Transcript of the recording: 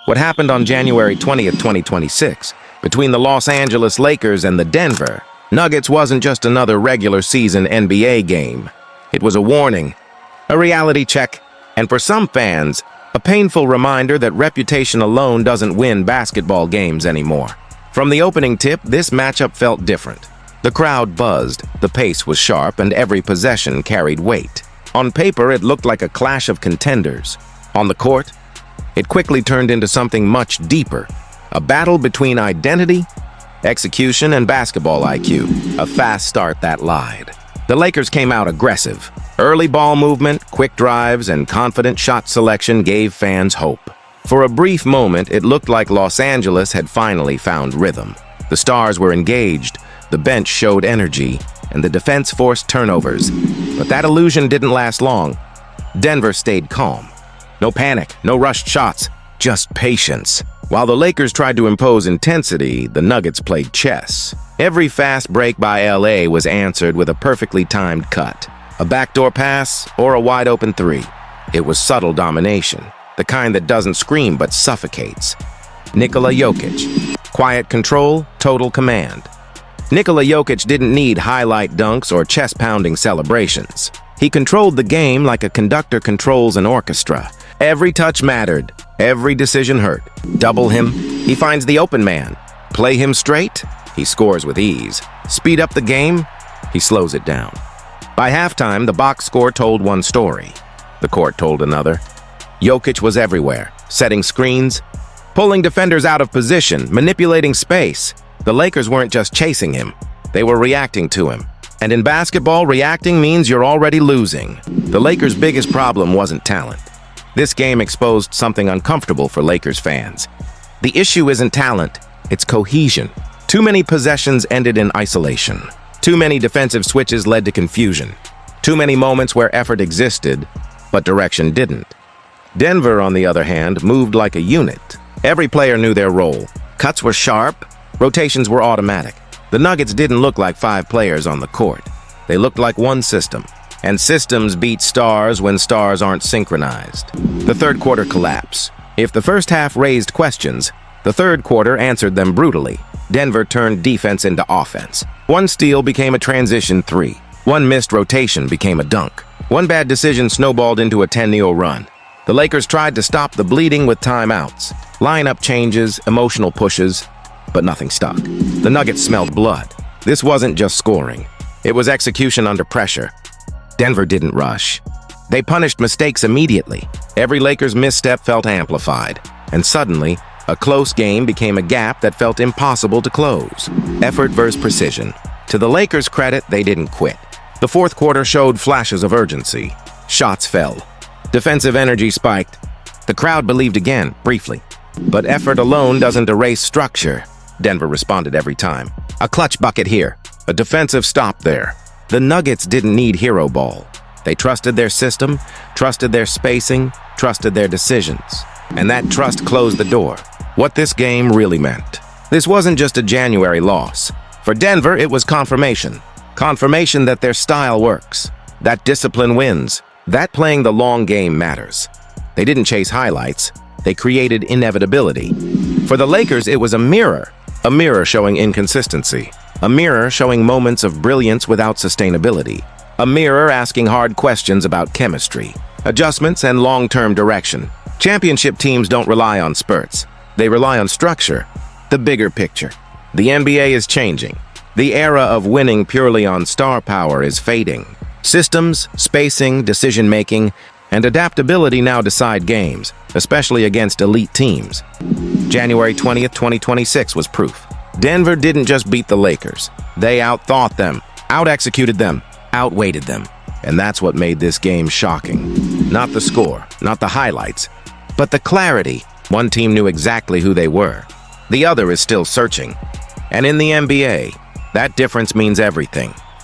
What happened on January 20th, 2026, between the Los Angeles Lakers and the Denver Nuggets wasn't just another regular season NBA game. It was a warning, a reality check, and for some fans, a painful reminder that reputation alone doesn't win basketball games anymore. From the opening tip, this matchup felt different. The crowd buzzed, the pace was sharp, and every possession carried weight. On paper, it looked like a clash of contenders. On the court, it quickly turned into something much deeper, a battle between identity, execution, and basketball IQ, a fast start that lied. The Lakers came out aggressive. Early ball movement, quick drives, and confident shot selection gave fans hope. For a brief moment, it looked like Los Angeles had finally found rhythm. The stars were engaged, the bench showed energy, and the defense forced turnovers. But that illusion didn't last long. Denver stayed calm. No panic, no rushed shots, just patience. While the Lakers tried to impose intensity, the Nuggets played chess. Every fast break by LA was answered with a perfectly timed cut, a backdoor pass, or a wide-open three. It was subtle domination, the kind that doesn't scream but suffocates. Nikola Jokić. Quiet control, total command. Nikola Jokić didn't need highlight dunks or chest-pounding celebrations. He controlled the game like a conductor controls an orchestra. Every touch mattered. Every decision hurt. Double him, he finds the open man. Play him straight, he scores with ease. Speed up the game, he slows it down. By halftime, the box score told one story. The court told another. Jokić was everywhere, setting screens, pulling defenders out of position, manipulating space. The Lakers weren't just chasing him, they were reacting to him. And in basketball, reacting means you're already losing. The Lakers' biggest problem wasn't talent. This game exposed something uncomfortable for Lakers fans. The issue isn't talent, it's cohesion. Too many possessions ended in isolation. Too many defensive switches led to confusion. Too many moments where effort existed, but direction didn't. Denver, on the other hand, moved like a unit. Every player knew their role. Cuts were sharp, rotations were automatic. The Nuggets didn't look like 5 players on the court. They looked like one system. And systems beat stars when stars aren't synchronized. The third quarter collapse. If the first half raised questions, the third quarter answered them brutally. Denver turned defense into offense. One steal became a transition 3. One missed rotation became a dunk. One bad decision snowballed into a 10-0 run. The Lakers tried to stop the bleeding with timeouts, lineup changes, emotional pushes, but nothing stuck. The Nuggets smelled blood. This wasn't just scoring. It was execution under pressure. Denver didn't rush. They punished mistakes immediately. Every Lakers misstep felt amplified. And suddenly, a close game became a gap that felt impossible to close. Effort versus precision. To the Lakers' credit, they didn't quit. The fourth quarter showed flashes of urgency. Shots fell. Defensive energy spiked. The crowd believed again, briefly. But effort alone doesn't erase structure. Denver responded every time. A clutch bucket here. A defensive stop there. The Nuggets didn't need hero ball. They trusted their system, trusted their spacing, trusted their decisions. And that trust closed the door. What this game really meant. This wasn't just a January loss. For Denver, it was confirmation. Confirmation that their style works. That discipline wins. That playing the long game matters. They didn't chase highlights. They created inevitability. For the Lakers, it was a mirror showing inconsistency. A mirror showing moments of brilliance without sustainability. A mirror asking hard questions about chemistry, adjustments, and long-term direction. Championship teams don't rely on spurts. They rely on structure, the bigger picture. The NBA is changing. The era of winning purely on star power is fading. Systems, spacing, decision-making, and adaptability now decide games, especially against elite teams. January 20th, 2026 was proof. Denver didn't just beat the Lakers. They outthought them, out-executed them, outweighted them. And that's what made this game shocking. Not the score, not the highlights, but the clarity. One team knew exactly who they were. The other is still searching. And in the NBA, that difference means everything.